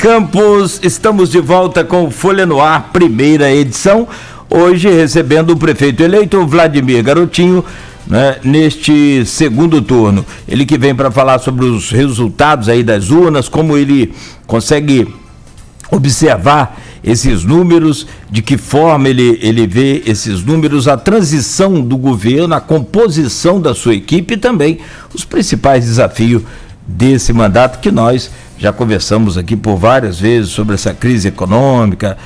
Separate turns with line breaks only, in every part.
Campos, estamos de volta com Folha no Ar, primeira edição, hoje recebendo o prefeito eleito Vladimir Garotinho, né, neste segundo turno. Ele que vem para falar sobre os resultados aí das urnas, como ele consegue observar esses números, de que forma ele vê esses números, a transição do governo, a composição da sua equipe e também os principais desafios desse mandato que nós já conversamos aqui por várias vezes sobre essa crise econômica,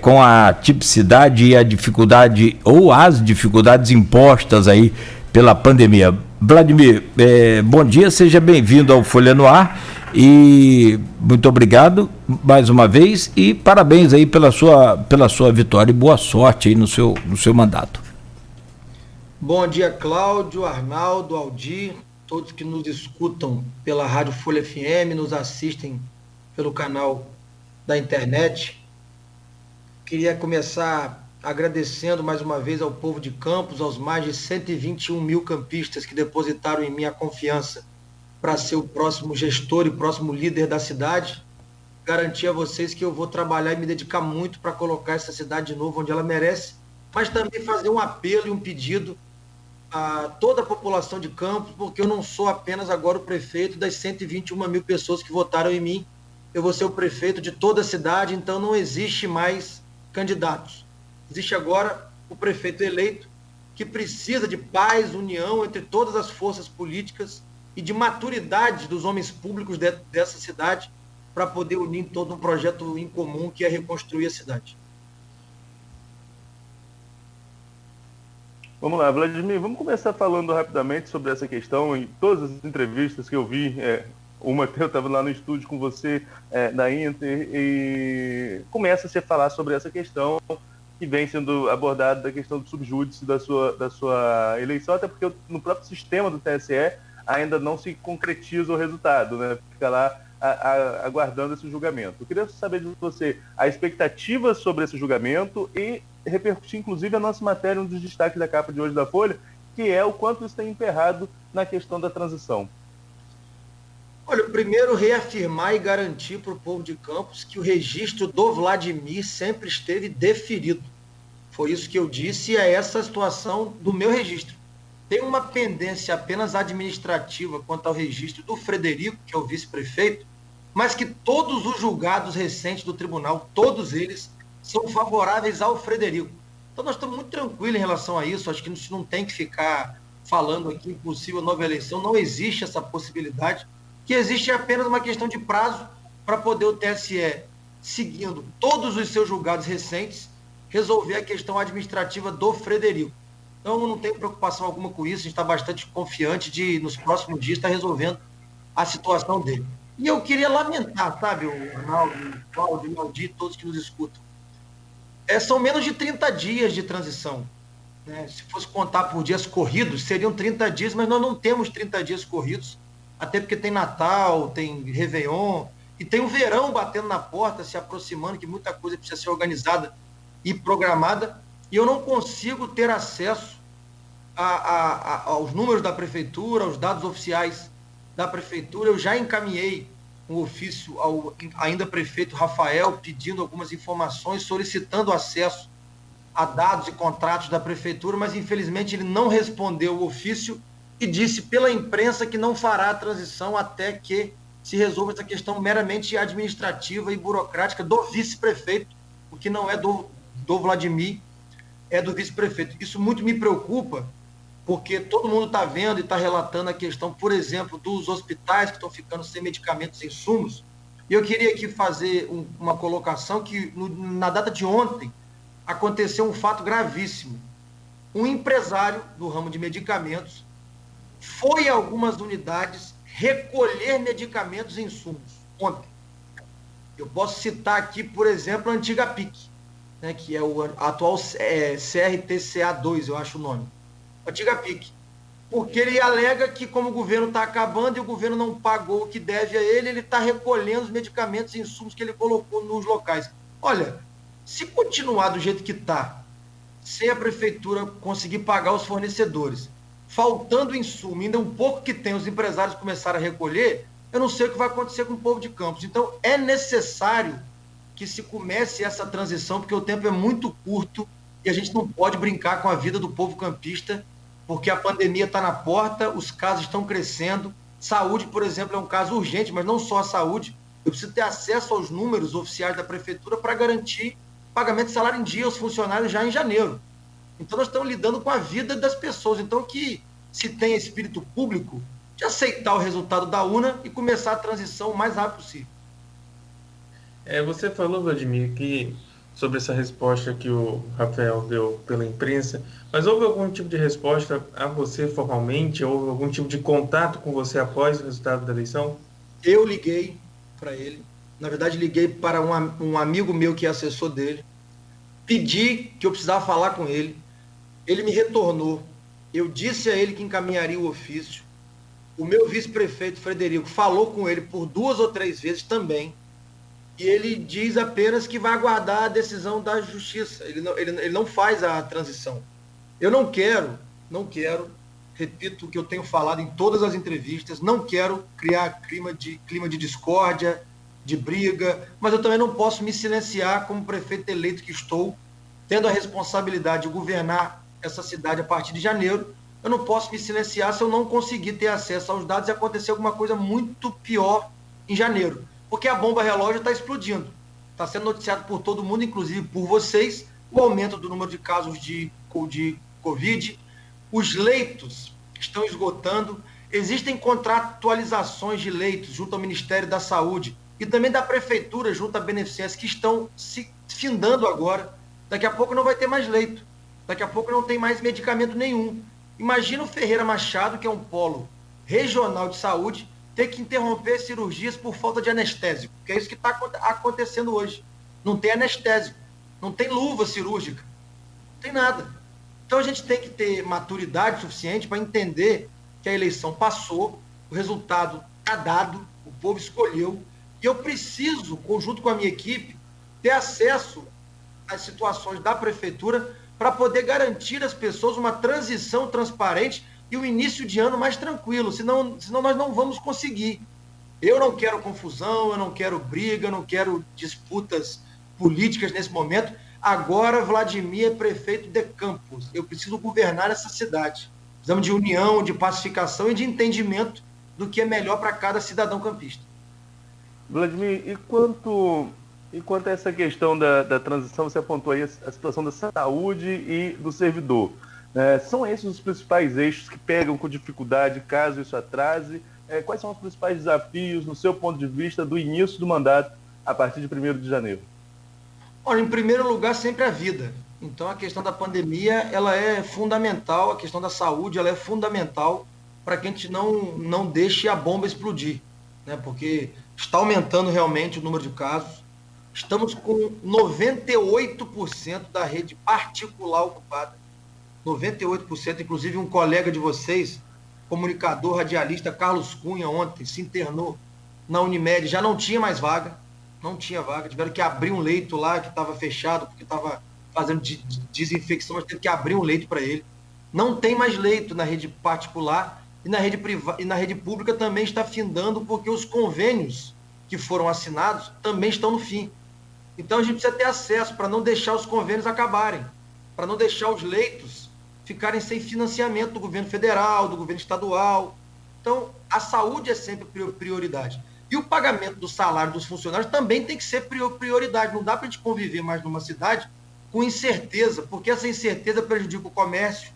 com a tipicidade e a dificuldade ou as dificuldades impostas aí pela pandemia. Vladimir, bom dia, seja bem-vindo ao Folha no Ar e muito obrigado mais uma vez e parabéns aí pela sua vitória e boa sorte aí no seu mandato.
Bom dia, Cláudio, Arnaldo, Aldir, todos que nos escutam pela Rádio Folha FM, nos assistem pelo canal da internet. Queria começar agradecendo mais uma vez ao povo de Campos, aos mais de 121 mil campistas que depositaram em mim a confiança para ser o próximo gestor e próximo líder da cidade. Garantir a vocês que eu vou trabalhar e me dedicar muito para colocar essa cidade de novo onde ela merece, mas também fazer um apelo e um pedido a toda a população de Campos, porque eu não sou apenas agora o prefeito das 121 mil pessoas que votaram em mim, eu vou ser o prefeito de toda a cidade, então não existe mais candidatos. Existe agora o prefeito eleito, que precisa de paz, união entre todas as forças políticas e de maturidade dos homens públicos dessa cidade para poder unir em todo um projeto em comum que é reconstruir a cidade.
Vamos lá, Vladimir, vamos começar falando rapidamente sobre essa questão. Em todas as entrevistas que eu vi, uma eu estava lá no estúdio com você da Inter, e começa-se a falar sobre essa questão que vem sendo abordada, da questão do subjúdice da sua eleição, até porque no próprio sistema do TSE ainda não se concretiza o resultado, né? Fica lá aguardando esse julgamento. Eu queria saber de você a expectativa sobre esse julgamento e repercutir, inclusive, a nossa matéria, um dos destaques da capa de hoje da Folha, que é o quanto isso tem emperrado na questão da transição.
Olha, primeiro reafirmar e garantir para o povo de Campos que o registro do Vladimir sempre esteve deferido. Foi isso que eu disse e é essa a situação do meu registro. Tem uma pendência apenas administrativa quanto ao registro do Frederico, que é o vice-prefeito, mas que todos os julgados recentes do tribunal, todos eles, são favoráveis ao Frederico. Então nós estamos muito tranquilos em relação a isso, acho que a gente não tem que ficar falando aqui em possível nova eleição, não existe essa possibilidade, que existe apenas uma questão de prazo para poder o TSE, seguindo todos os seus julgados recentes, resolver a questão administrativa do Frederico. Então não tem preocupação alguma com isso, a gente está bastante confiante de, nos próximos dias, estar resolvendo a situação dele. E eu queria lamentar, sabe, o Arnaldo, o Cláudio, o Aldir, todos que nos escutam. São menos de 30 dias de transição. Né? Se fosse contar por dias corridos, seriam 30 dias, mas nós não temos 30 dias corridos, até porque tem Natal, tem Réveillon, e tem o verão batendo na porta, se aproximando, que muita coisa precisa ser organizada e programada, e eu não consigo ter acesso aos números da prefeitura, aos dados oficiais da prefeitura. Eu já encaminhei um ofício ao ainda prefeito Rafael, pedindo algumas informações, solicitando acesso a dados e contratos da prefeitura, mas infelizmente ele não respondeu o ofício e disse pela imprensa que não fará a transição até que se resolva essa questão meramente administrativa e burocrática do vice-prefeito, o que não é do Vladimir, é do vice-prefeito. Isso muito me preocupa, porque todo mundo está vendo e está relatando a questão, por exemplo, dos hospitais que estão ficando sem medicamentos e insumos. E eu queria aqui fazer uma colocação que, na data de ontem, aconteceu um fato gravíssimo. Um empresário do ramo de medicamentos foi a algumas unidades recolher medicamentos e insumos ontem. Eu posso citar aqui, por exemplo, a antiga PIC, né, que é o atual CRTCA2, eu acho o nome. Antiga PIC, porque ele alega que como o governo está acabando e o governo não pagou o que deve a ele está recolhendo os medicamentos e insumos que ele colocou nos locais. Olha, se continuar do jeito que está, sem a prefeitura conseguir pagar os fornecedores, faltando insumo, ainda um pouco que tem, os empresários começaram a recolher, eu não sei o que vai acontecer com o povo de Campos. Então, é necessário que se comece essa transição, porque o tempo é muito curto e a gente não pode brincar com a vida do povo campista, porque a pandemia está na porta, os casos estão crescendo. Saúde, por exemplo, é um caso urgente, mas não só a saúde. Eu preciso ter acesso aos números oficiais da prefeitura para garantir pagamento de salário em dia aos funcionários já em janeiro. Então, nós estamos lidando com a vida das pessoas. Então, que se tenha espírito público de aceitar o resultado da urna e começar a transição o mais rápido possível.
Você falou, Vladimir, que sobre essa resposta que o Rafael deu pela imprensa, mas houve algum tipo de resposta a você formalmente? Houve algum tipo de contato com você após o resultado da eleição?
Eu liguei para ele, na verdade liguei para um amigo meu que é assessor dele, pedi que eu precisava falar com ele, ele me retornou, eu disse a ele que encaminharia o ofício, o meu vice-prefeito Frederico falou com ele por 2 ou 3 vezes também, e ele diz apenas que vai aguardar a decisão da justiça, ele não faz a transição. Eu não quero, repito o que eu tenho falado em todas as entrevistas, não quero criar clima de discórdia, de briga, mas eu também não posso me silenciar como prefeito eleito que estou, tendo a responsabilidade de governar essa cidade a partir de janeiro. Eu não posso me silenciar se eu não conseguir ter acesso aos dados e acontecer alguma coisa muito pior em janeiro. Porque a bomba relógio está explodindo. Está sendo noticiado por todo mundo, inclusive por vocês, o aumento do número de casos de Covid. Os leitos estão esgotando. Existem contratualizações de leitos junto ao Ministério da Saúde e também da Prefeitura junto à Beneficência que estão se findando agora. Daqui a pouco não vai ter mais leito. Daqui a pouco não tem mais medicamento nenhum. Imagina o Ferreira Machado, que é um polo regional de saúde, ter que interromper cirurgias por falta de anestésico, que é isso que está acontecendo hoje. Não tem anestésico, não tem luva cirúrgica, não tem nada. Então a gente tem que ter maturidade suficiente para entender que a eleição passou, o resultado está dado, o povo escolheu, e eu preciso, conjunto com a minha equipe, ter acesso às situações da prefeitura para poder garantir às pessoas uma transição transparente e um início de ano mais tranquilo, senão nós não vamos conseguir. Eu não quero confusão, eu não quero briga, eu não quero disputas políticas nesse momento. Agora, Vladimir é prefeito de Campos. Eu preciso governar essa cidade. Precisamos de união, de pacificação e de entendimento do que é melhor para cada cidadão campista.
Vladimir, e quanto a essa questão da transição, você apontou aí a situação da saúde e do servidor. São esses os principais eixos que pegam com dificuldade caso isso atrase? Quais são os principais desafios, no seu ponto de vista, do início do mandato a partir de 1º de janeiro?
Olha, em primeiro lugar, sempre a vida. Então, a questão da pandemia, ela é fundamental, a questão da saúde, ela é fundamental para que a gente não deixe a bomba explodir, né? Porque está aumentando realmente o número de casos. Estamos com 98% da rede particular ocupada. 98%, inclusive um colega de vocês, comunicador, radialista, Carlos Cunha, ontem se internou na Unimed, já não tinha mais vaga, tiveram que abrir um leito lá que estava fechado, porque estava fazendo desinfecção, mas teve que abrir um leito para ele. Não tem mais leito na rede particular e na rede pública também está findando, porque os convênios que foram assinados também estão no fim. Então a gente precisa ter acesso para não deixar os convênios acabarem, para não deixar os leitos ficarem sem financiamento do governo federal, do governo estadual. Então, a saúde é sempre prioridade. E o pagamento do salário dos funcionários também tem que ser prioridade. Não dá para a gente conviver mais numa cidade com incerteza, porque essa incerteza prejudica o comércio,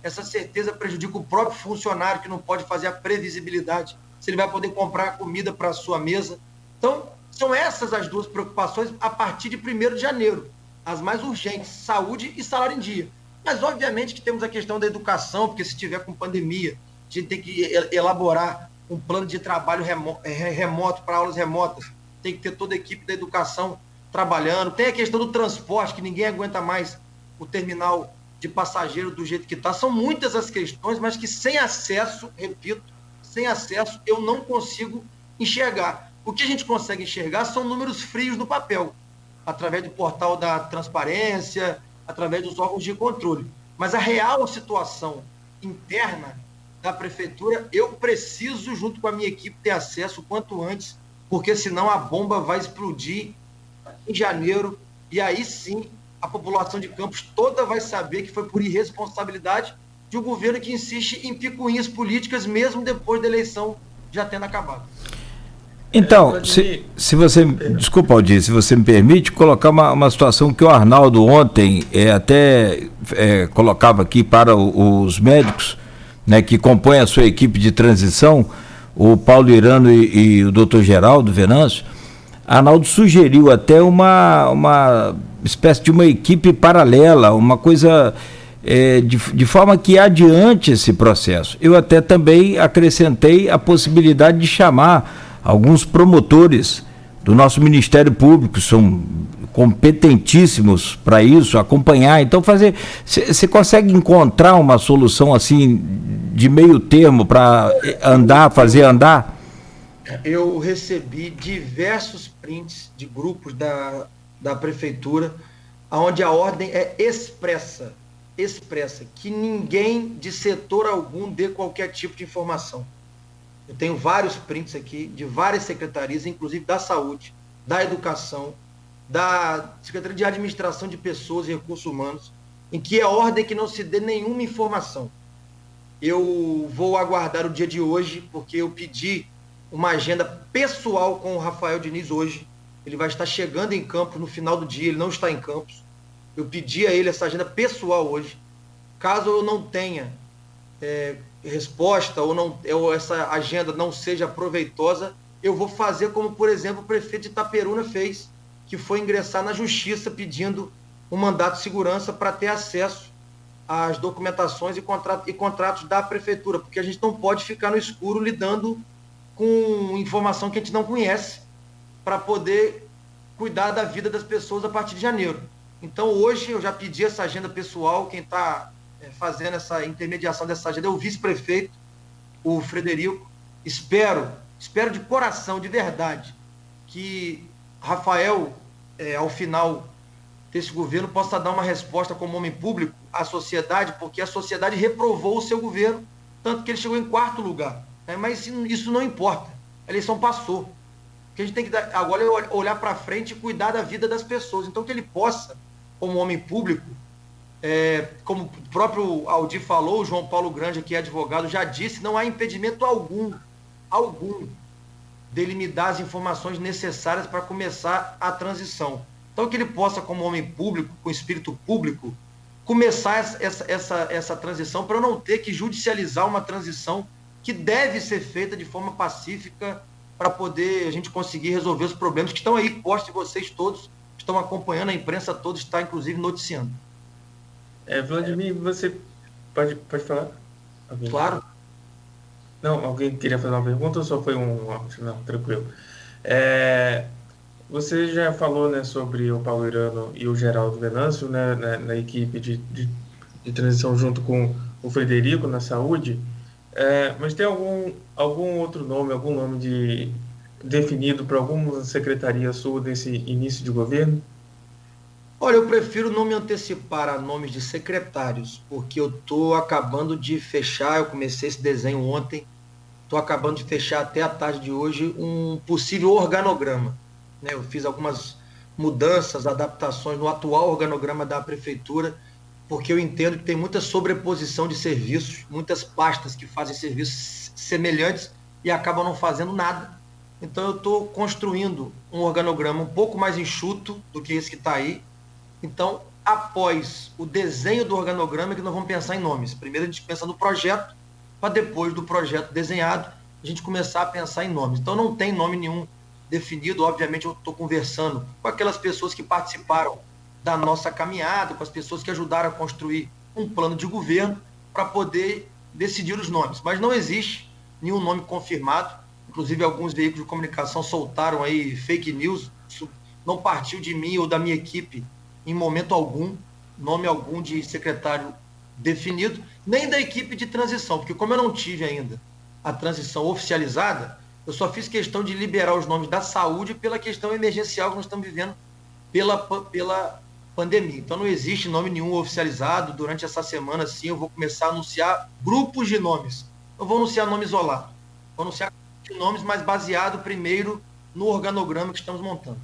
essa certeza prejudica o próprio funcionário, que não pode fazer a previsibilidade, se ele vai poder comprar comida para a sua mesa. Então, são essas as duas preocupações a partir de 1º de janeiro, as mais urgentes, saúde e salário em dia. Mas, obviamente, que temos a questão da educação, porque se tiver com pandemia, a gente tem que elaborar um plano de trabalho remoto para aulas remotas, tem que ter toda a equipe da educação trabalhando. Tem a questão do transporte, que ninguém aguenta mais o terminal de passageiro do jeito que está. São muitas as questões, mas que sem acesso, repito, sem acesso eu não consigo enxergar. O que a gente consegue enxergar são números frios no papel, através do portal da transparência, através dos órgãos de controle. Mas a real situação interna, da prefeitura, eu preciso, junto com a minha equipe, ter acesso o quanto antes, porque senão a bomba vai explodir em janeiro, e aí sim a população de Campos toda vai saber que foi por irresponsabilidade de um governo que insiste em picuinhas políticas, mesmo depois da eleição já tendo acabado.
Então, se você, desculpa, Aldir, se você me permite, colocar uma situação que o Arnaldo ontem até colocava aqui para os médicos, né, que compõem a sua equipe de transição, o Paulo Irano e o doutor Geraldo Venâncio. Arnaldo sugeriu até uma espécie de uma equipe paralela, uma coisa de forma que adiante esse processo. Eu até também acrescentei a possibilidade de chamar alguns promotores do nosso Ministério Público, são competentíssimos para isso, acompanhar. Então, você consegue encontrar uma solução assim de meio termo para fazer andar?
Eu recebi diversos prints de grupos da prefeitura, onde a ordem é expressa, que ninguém de setor algum dê qualquer tipo de informação. Eu tenho vários prints aqui de várias secretarias, inclusive da saúde, da educação, da Secretaria de Administração de Pessoas e Recursos Humanos, em que a ordem é que não se dê nenhuma informação. Eu vou aguardar o dia de hoje, porque eu pedi uma agenda pessoal com o Rafael Diniz hoje. Ele vai estar chegando em Campos no final do dia, ele não está em Campos. Eu pedi a ele essa agenda pessoal hoje. Caso eu não tenha resposta ou essa agenda não seja proveitosa, eu vou fazer como, por exemplo, o prefeito de Itaperuna fez, que foi ingressar na justiça pedindo um mandato de segurança para ter acesso às documentações e contratos da prefeitura, porque a gente não pode ficar no escuro lidando com informação que a gente não conhece para poder cuidar da vida das pessoas a partir de janeiro. Então, hoje eu já pedi essa agenda pessoal, quem está fazendo essa intermediação dessa agenda é o vice-prefeito, o Frederico. Espero de coração, de verdade, que Rafael, ao final desse governo, possa dar uma resposta como homem público à sociedade, porque a sociedade reprovou o seu governo, tanto que ele chegou em 4º lugar. Mas isso não importa, a eleição passou. O que a gente tem que agora é olhar para frente e cuidar da vida das pessoas. Então, que ele possa, como homem público, como o próprio Aldir falou, o João Paulo Granja, que é advogado, já disse, não há impedimento algum dele me dar as informações necessárias para começar a transição. Então, que ele possa, como homem público, com espírito público, começar essa transição, para eu não ter que judicializar uma transição que deve ser feita de forma pacífica para poder a gente conseguir resolver os problemas que estão aí, postos de vocês todos, estão acompanhando, a imprensa toda está, inclusive, noticiando.
Vladimir, você pode falar? Alguém?
Claro.
Não, alguém queria fazer uma pergunta ou só foi um... Não, tranquilo. Você já falou, né, sobre o Paulo Irano e o Geraldo Venâncio, né, na equipe de transição junto com o Frederico na saúde, mas tem algum outro nome, algum nome definido para alguma secretaria sua desse início de governo?
Olha, eu prefiro não me antecipar a nomes de secretários, porque eu estou acabando de fechar, eu comecei esse desenho ontem, estou acabando de fechar até a tarde de hoje um possível organograma. Eu fiz algumas mudanças, adaptações no atual organograma da prefeitura, porque eu entendo que tem muita sobreposição de serviços, muitas pastas que fazem serviços semelhantes e acabam não fazendo nada. Então eu estou construindo um organograma um pouco mais enxuto do que esse que está aí. Então, após o desenho do organograma, é que nós vamos pensar em nomes. Primeiro a gente pensa no projeto, para depois do projeto desenhado, a gente começar a pensar em nomes. Então não tem nome nenhum definido. Obviamente eu estou conversando com aquelas pessoas que participaram da nossa caminhada, com as pessoas que ajudaram a construir um plano de governo para poder decidir os nomes. Mas não existe nenhum nome confirmado. Inclusive alguns veículos de comunicação soltaram aí fake news. Isso não partiu de mim ou da minha equipe em momento algum, nome algum de secretário definido, nem da equipe de transição, porque como eu não tive ainda a transição oficializada, eu só fiz questão de liberar os nomes da saúde pela questão emergencial que nós estamos vivendo pela pandemia. Então não existe nome nenhum oficializado. Durante essa semana, sim, eu vou começar a anunciar grupos de nomes. Eu vou anunciar nome isolado. Vou anunciar nomes, mas baseado primeiro no organograma que estamos montando.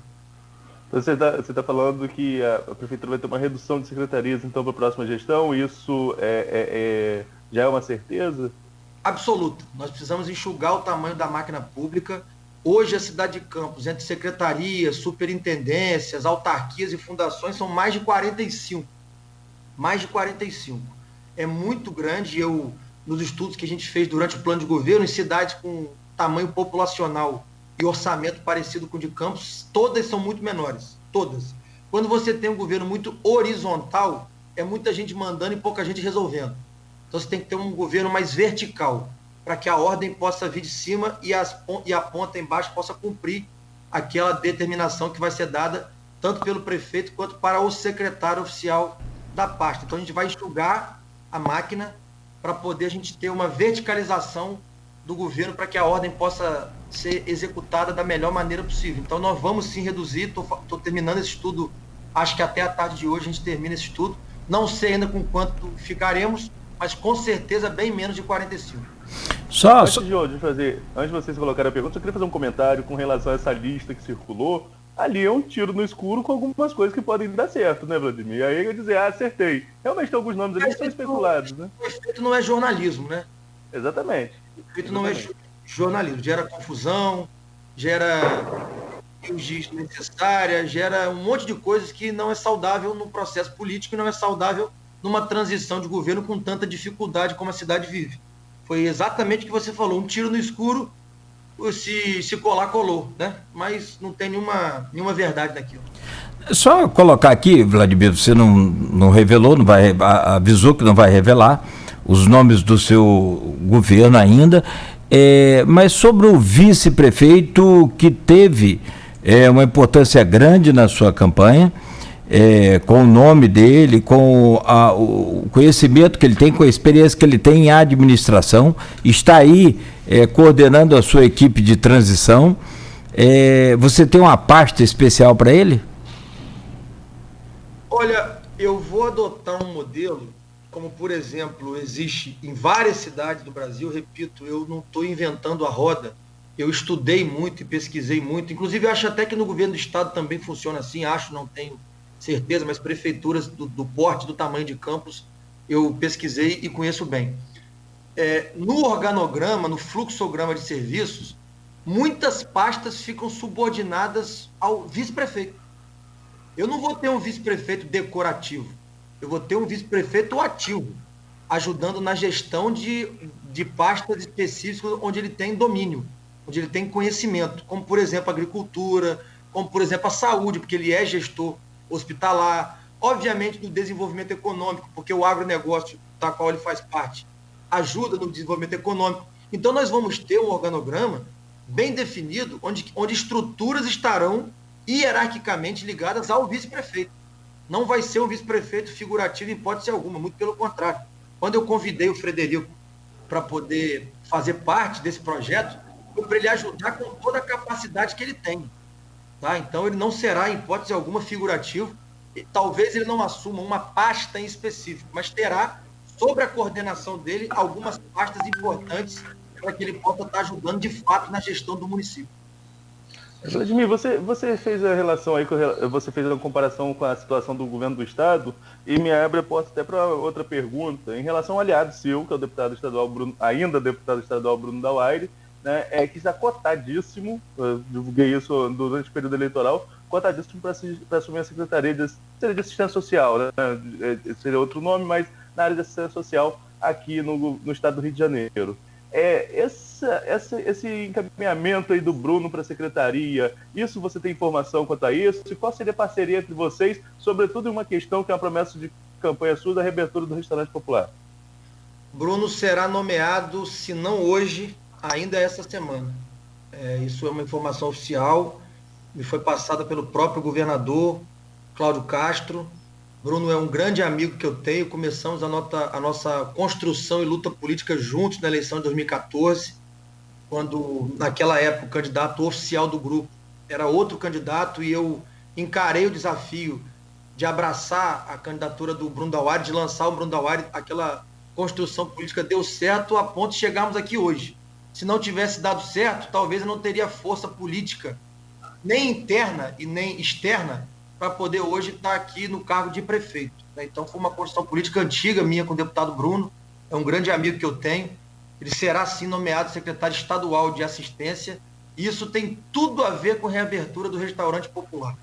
Então, você tá falando que a prefeitura vai ter uma redução de secretarias, então, para a próxima gestão? Isso já é uma certeza?
Absoluta. Nós precisamos enxugar o tamanho da máquina pública. Hoje, a cidade de Campos, entre secretarias, superintendências, autarquias e fundações, são mais de 45. Mais de 45. É muito grande. Nos estudos que a gente fez durante o plano de governo, em cidades com tamanho populacional e orçamento parecido com o de Campos, todas são muito menores. Todas. Quando você tem um governo muito horizontal, é muita gente mandando e pouca gente resolvendo. Então, você tem que ter um governo mais vertical, para que a ordem possa vir de cima e a ponta embaixo possa cumprir aquela determinação que vai ser dada tanto pelo prefeito quanto para o secretário oficial da pasta. Então, a gente vai enxugar a máquina para poder a gente ter uma verticalização do governo para que a ordem possa ser executada da melhor maneira possível. Então, nós vamos sim reduzir, estou terminando esse estudo, acho que até a tarde de hoje a gente termina esse estudo. Não sei ainda com quanto ficaremos, mas com certeza bem menos de 45.
Antes de vocês colocarem a pergunta, eu queria fazer um comentário com relação a essa lista que circulou. Ali é um tiro no escuro com algumas coisas que podem dar certo, né, Vladimir? Aí eu dizer, acertei. Realmente tem alguns nomes ali que são especulados, né?
O efeito não é jornalismo, né?
Exatamente.
O efeito não é jornalismo. Gera confusão, gera injustiça necessária, gera um monte de coisas que não é saudável no processo político e não é saudável numa transição de governo com tanta dificuldade como a cidade vive. Foi exatamente o que você falou, um tiro no escuro, se colar, colou, né? Mas não tem nenhuma verdade naquilo.
Só colocar aqui, Vladimir, você não revelou, avisou que não vai revelar os nomes do seu governo ainda, mas sobre o vice-prefeito que teve uma importância grande na sua campanha, com o nome dele, com o conhecimento que ele tem, com a experiência que ele tem em administração, está aí coordenando a sua equipe de transição. Você tem uma pasta especial para ele?
Olha, eu vou adotar um modelo, como por exemplo, existe em várias cidades do Brasil, repito, eu não estou inventando a roda, eu estudei muito e pesquisei muito, inclusive eu acho até que no governo do estado também funciona assim, não tenho certeza, mas prefeituras do porte, do tamanho de Campos, eu pesquisei e conheço bem. No organograma, no fluxograma de serviços, muitas pastas ficam subordinadas ao vice-prefeito. Eu não vou ter um vice-prefeito decorativo, eu vou ter um vice-prefeito ativo, ajudando na gestão de pastas específicas onde ele tem domínio, onde ele tem conhecimento, como por exemplo a agricultura, como por exemplo a saúde, porque ele é gestor hospitalar, obviamente no desenvolvimento econômico, porque o agronegócio da qual ele faz parte ajuda no desenvolvimento econômico. Então nós vamos ter um organograma bem definido, onde estruturas estarão hierarquicamente ligadas ao vice-prefeito. Não vai ser um vice-prefeito figurativo em hipótese alguma, muito pelo contrário. Quando eu convidei o Frederico para poder fazer parte desse projeto, foi para ele ajudar com toda a capacidade que ele tem. Tá? Então, ele não será, em hipótese alguma, figurativo. Talvez ele não assuma uma pasta em específico, mas terá, sobre a coordenação dele, algumas pastas importantes para que ele possa estar ajudando, de fato, na gestão do município.
Vladimir, você fez a relação aí, você fez a comparação com a situação do governo do estado, e me abre a porta até para outra pergunta, em relação ao aliado seu, que é o deputado estadual ainda deputado estadual Bruno Dauaire, né, que está cotadíssimo, eu divulguei isso durante o período eleitoral, cotadíssimo para assumir a Secretaria de Assistência Social, né, seria outro nome, mas na área de assistência social aqui no estado do Rio de Janeiro. Esse encaminhamento aí do Bruno para a secretaria, isso você tem informação quanto a isso? E qual seria a parceria entre vocês, sobretudo em uma questão que é uma promessa de campanha sua da reabertura do restaurante popular?
Bruno será nomeado, se não hoje, ainda essa semana. Isso é uma informação oficial, me foi passada pelo próprio governador Cláudio Castro. Bruno é um grande amigo que eu tenho, começamos a nossa construção e luta política juntos na eleição de 2014, quando, naquela época, o candidato oficial do grupo era outro candidato e eu encarei o desafio de abraçar a candidatura do Bruno Dauaire, de lançar o Bruno Dauaire, aquela construção política deu certo a ponto de chegarmos aqui hoje. Se não tivesse dado certo, talvez eu não teria força política, nem interna e nem externa, para poder hoje estar aqui no cargo de prefeito. Então foi uma construção política antiga minha com o deputado Bruno, é um grande amigo que eu tenho. Ele será, sim, nomeado secretário estadual de assistência. E isso tem tudo a ver com a reabertura do restaurante popular.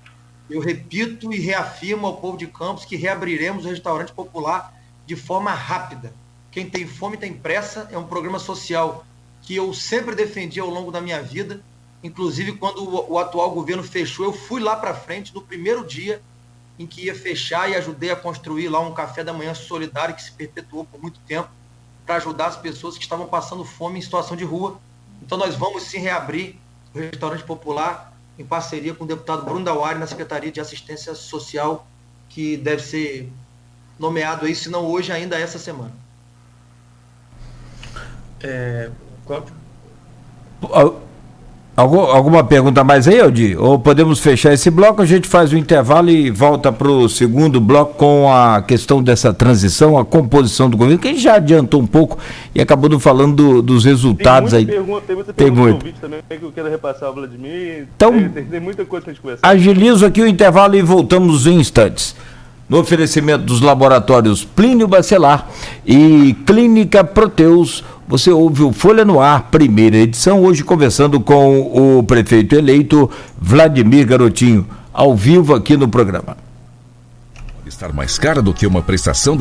Eu repito e reafirmo ao povo de Campos que reabriremos o restaurante popular de forma rápida. Quem tem fome tem pressa, é um programa social que eu sempre defendi ao longo da minha vida. Inclusive, quando o atual governo fechou, eu fui lá para frente no primeiro dia em que ia fechar e ajudei a construir lá um café da manhã solidário que se perpetuou por muito tempo, para ajudar as pessoas que estavam passando fome em situação de rua. Então nós vamos sim reabrir o restaurante popular em parceria com o deputado Bruno Dauari na Secretaria de Assistência Social, que deve ser nomeado aí, se não hoje, ainda essa semana.
Cláudio?
Alguma pergunta mais aí, Aldir? Ou podemos fechar esse bloco, a gente faz o intervalo e volta para o segundo bloco com a questão dessa transição, a composição do governo, que a gente já adiantou um pouco e acabou não falando dos resultados aí.
Tem muita pergunta do ouvinte também que eu quero repassar ao Vladimir. Então, tem muita coisa para a gente conversar.
Agilizo aqui o intervalo e voltamos em instantes. No oferecimento dos laboratórios Plínio Bacelar e Clínica Proteus, você ouve o Folha no Ar, primeira edição, hoje conversando com o prefeito eleito Vladimir Garotinho, ao vivo aqui no programa.
Estar mais cara do que uma prestação